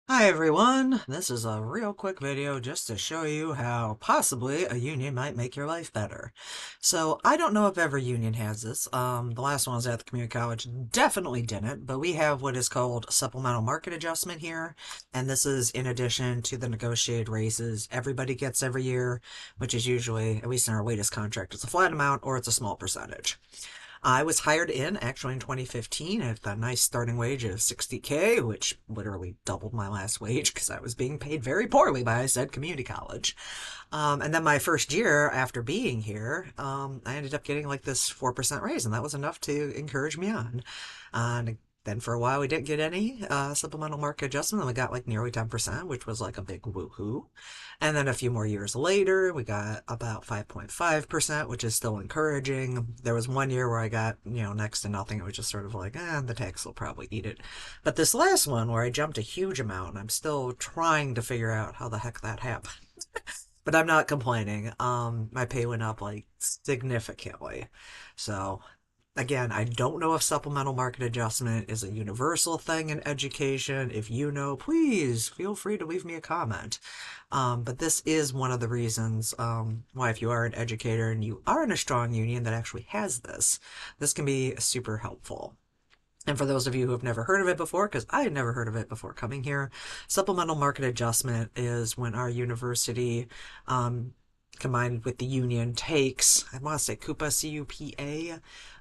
Hi everyone, this is a real quick video just to show you how possibly a union might make your life better. So I don't know if every union has this. The last one I was at the community college definitely didn't, but we have what is called supplemental market adjustment here, and this is in addition to the negotiated raises everybody gets every year, which is usually, at least in our latest contract, it's a flat amount or it's a small percentage. I was hired in actually in 2015 at a nice starting wage of 60K, which literally doubled my last wage because I was being paid very poorly by said community college. And then my first year after being here, I ended up getting like this 4% raise, and that was enough to encourage me on. And then for a while we didn't get any supplemental market adjustment, and we got like nearly 10%, which was like a big woohoo. And then a few more years later, we got about 5.5%, which is still encouraging. There was one year where I got, next to nothing. It was just sort of like, the tax will probably eat it. But this last one where I jumped a huge amount, I'm still trying to figure out how the heck that happened. But I'm not complaining. My pay went up like significantly. So again, I don't know if supplemental market adjustment is a universal thing in education. If you know, please feel free to leave me a comment. But this is one of the reasons why, if you are an educator and you are in a strong union that actually has this, this can be super helpful. And for those of you who have never heard of it before, because I had never heard of it before coming here, supplemental market adjustment is when our university, combined with the union, takes, I want to say CUPA, CUPA,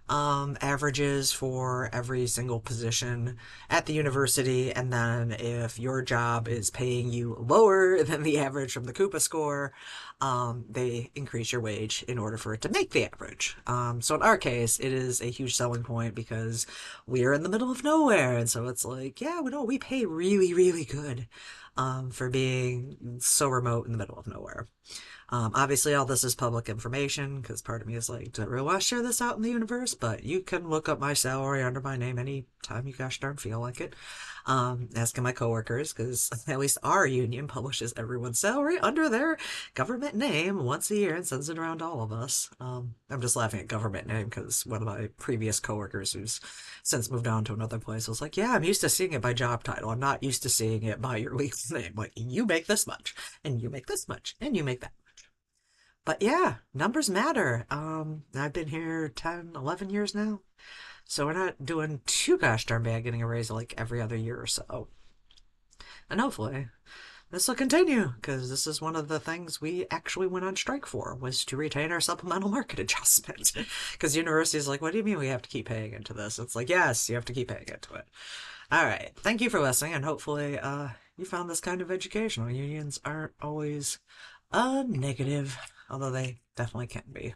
averages for every single position at the university. And then if your job is paying you lower than the average from the CUPA score, they increase your wage in order for it to make the average. So in our case, it is a huge selling point because we are in the middle of nowhere. And so it's like, yeah, we pay really, really good for being so remote in the middle of nowhere. Obviously, all this is public information because part of me is like, do I really want to share this out in the universe? But you can look up my salary under my name anytime you gosh darn feel like it. Asking my coworkers because at least our union publishes everyone's salary under their government name once a year and sends it around to all of us. I'm just laughing at government name because one of my previous coworkers who's since moved on to another place was like, yeah, I'm used to seeing it by job title. I'm not used to seeing it by your legal name. Like, you make this much, and you make this much, and you make that. But yeah, numbers matter. I've been here 10, 11 years now. So we're not doing too gosh darn bad getting a raise like every other year or so. And hopefully this will continue because this is one of the things we actually went on strike for was to retain our supplemental market adjustment. Because university is like, what do you mean we have to keep paying into this? It's like, yes, you have to keep paying into it. All right. Thank you for listening, and hopefully you found this kind of educational. Unions aren't always a negative, although they definitely can be.